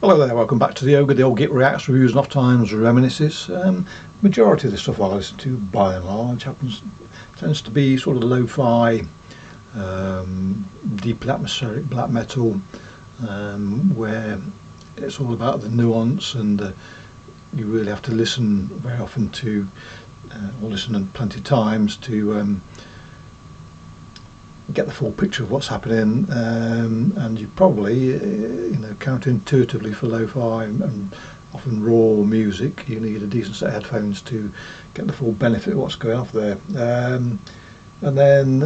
Hello there, welcome back to the Ogre, the old Git Reacts, Reviews and Off-Times Reminiscences. Majority of the stuff I listen to, by and large, tends to be sort of lo-fi, deep atmospheric black metal, where it's all about the nuance, and you really have to listen very often to, or listen plenty of times to get the full picture of what's happening, and you probably, counterintuitively for lo-fi and often raw music, you need a decent set of headphones to get the full benefit of what's going off there. And then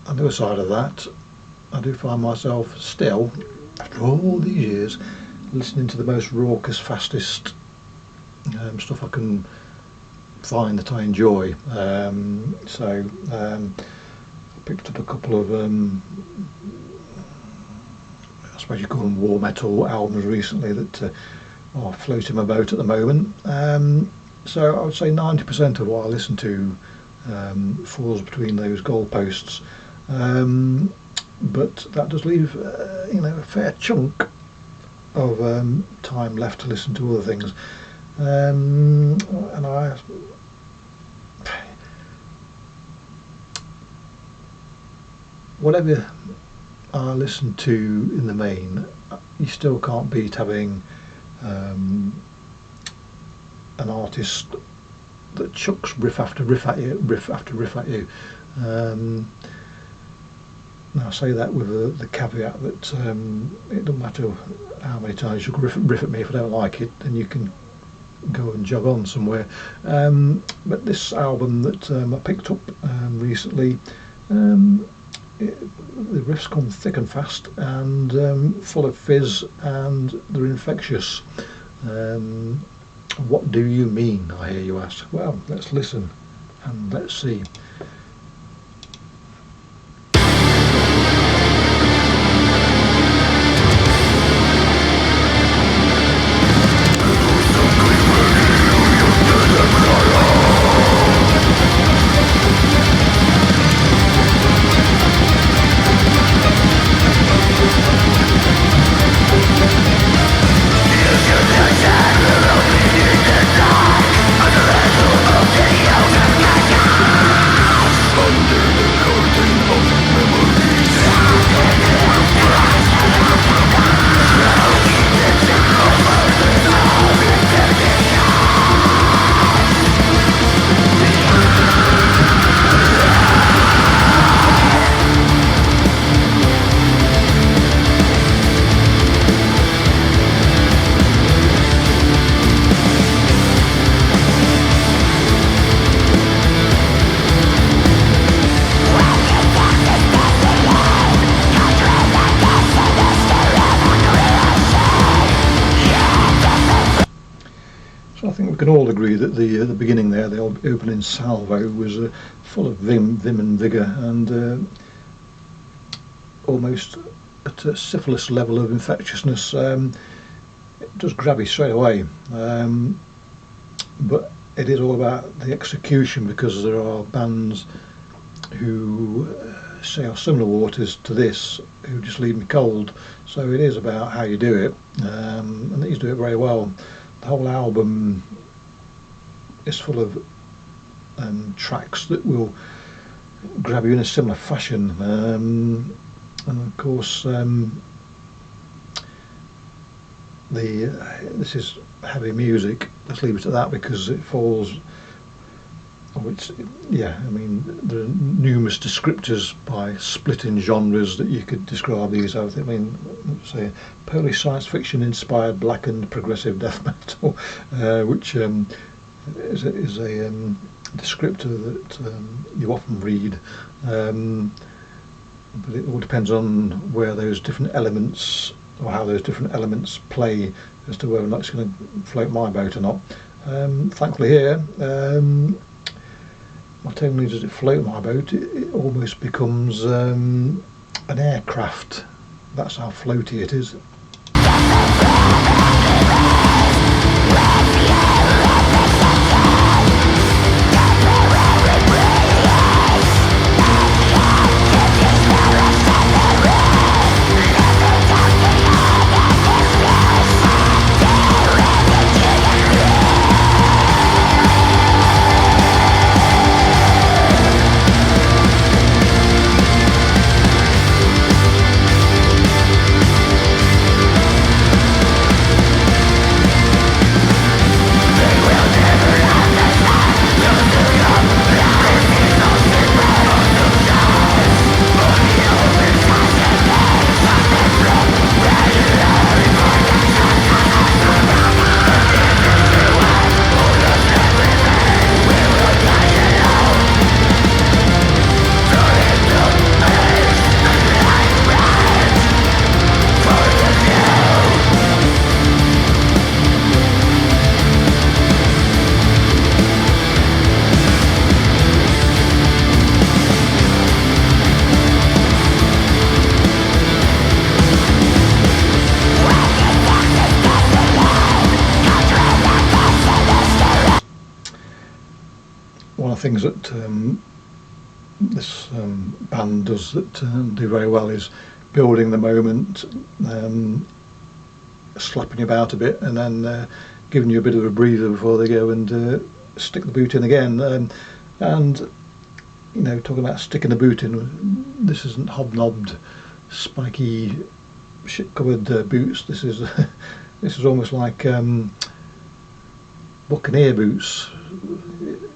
on the other side of that, I do find myself still, after all these years, listening to the most raucous, fastest stuff I can find that I enjoy. Picked up a couple of I suppose you call them war metal albums recently that are floating my boat at the moment. So I would say 90% of what I listen to falls between those goalposts, but that does leave a fair chunk of time left to listen to other things, and whatever I listen to in the main, you still can't beat having an artist that chucks riff after riff at you, Now I say that with the caveat that it doesn't matter how many times you can riff at me. If I don't like it, then you can go and jog on somewhere. But this album that I picked up recently, the riffs come thick and fast and full of fizz, and they're infectious. What do you mean, I hear you ask? Well, let's listen and let's see. I think we can all agree that the beginning there, the opening salvo, was full of vim and vigour, and almost at a syphilis level of infectiousness. It does grab you straight away, but it is all about the execution, because there are bands who say are similar waters to this who just leave me cold. So it is about how you do it, and these do it very well. The whole album is full of tracks that will grab you in a similar fashion, and of course this is heavy music. Let's leave it at that, because it falls. There are numerous descriptors by splitting genres that you could describe these as. Say Polish science fiction inspired blackened progressive death metal, which is a descriptor that you often read, but it all depends on where those different elements, or how those different elements play, as to whether or not it's going to float my boat or not. Thankfully here, not only does it float my boat, it almost becomes an aircraft. That's how floaty it is. things that this band does that do very well is building the moment, slapping you about a bit, and then giving you a bit of a breather before they go and stick the boot in again. And you know, talking about sticking the boot in, this isn't hobnobbed, spiky, shit-covered boots. This is this is almost like buccaneer boots.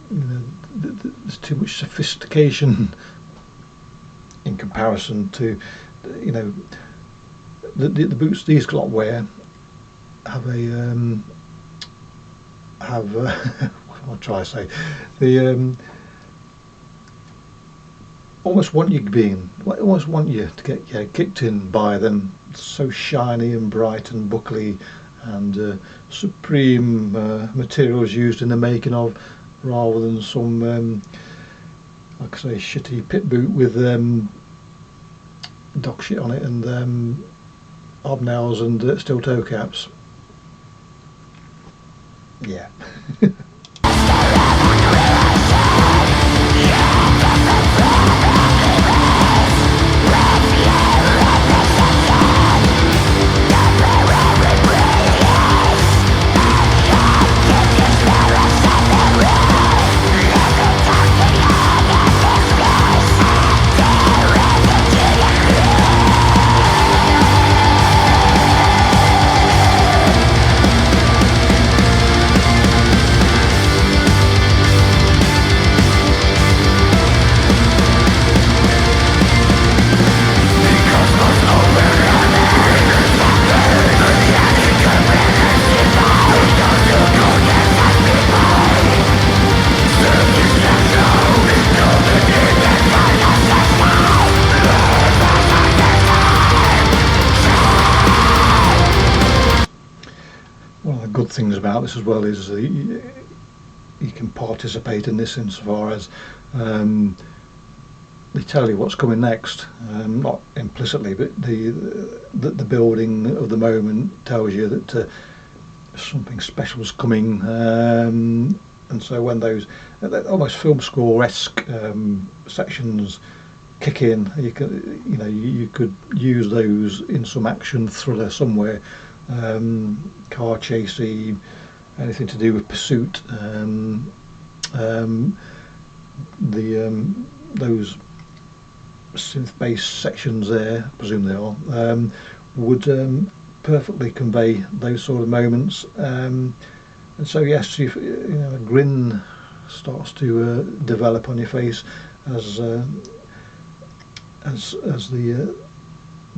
You know, there's too much sophistication in comparison to, you know, the boots these lot wear have a what I'll try to say, the almost want you to get kicked in by them. So shiny and bright and buckly, and supreme materials used in the making of, rather than some like I say, shitty pit boot with dog shit on it and hobnails and steel toe caps. Yeah. Good things about this as well is you can participate in this insofar as they tell you what's coming next, not implicitly, but the building of the moment tells you that something special is coming, and so when those almost film score-esque sections kick in, you could use those in some action thriller somewhere. Car chasey, anything to do with pursuit. Those synth-based sections there, I presume they are, would perfectly convey those sort of moments. And so yes, you know, a grin starts to develop on your face as the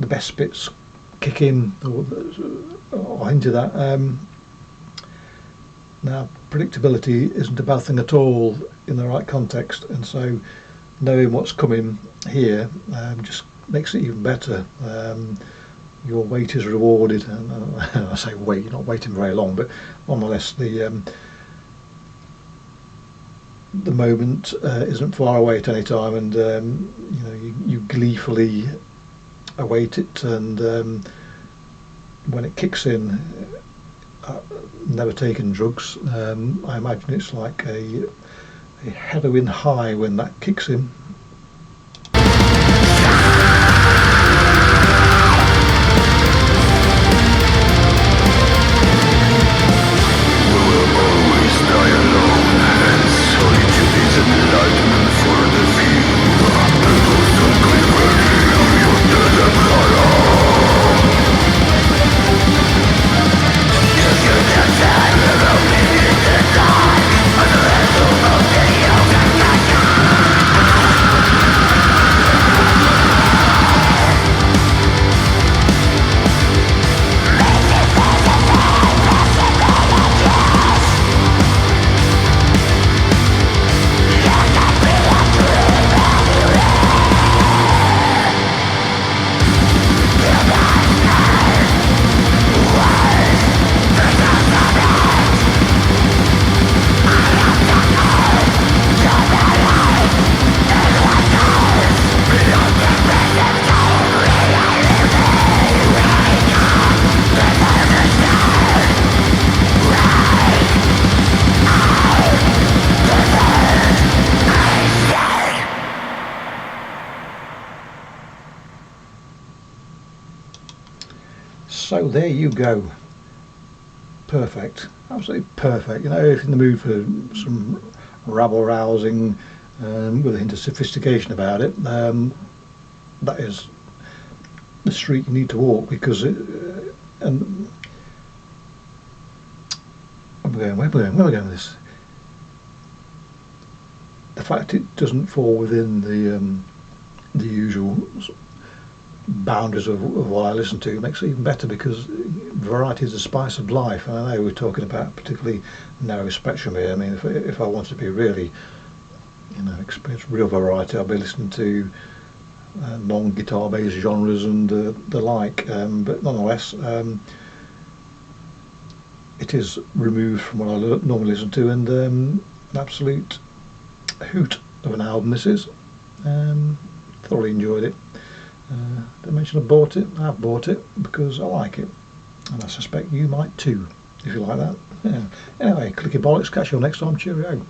best bits kick in or into that. Now, predictability isn't a bad thing at all in the right context, and so knowing what's coming here just makes it even better. Your wait is rewarded, and I say wait, you're not waiting very long, but nonetheless the moment isn't far away at any time, and you know, you gleefully await it, and when it kicks in, never taken drugs, I imagine it's like a heroin high when that kicks in. So there you go. Perfect, absolutely perfect. You know, if in the mood for some rabble rousing with a hint of sophistication about it, that is the street you need to walk, because and where am I going with this? The fact it doesn't fall within the usual boundaries of what I listen to makes it even better, because variety is the spice of life. And I know we're talking about particularly narrow spectrum here. I mean, if I wanted to be really, you know, experience real variety, I'd be listening to non-guitar based genres and the like, but nonetheless it is removed from what I normally listen to, and an absolute hoot of an album this is. Thoroughly enjoyed it. Did I mention I bought it? I've bought it because I like it, and I suspect you might too, if you like that. Yeah. Anyway, clicky bollocks, catch you all next time, cheerio.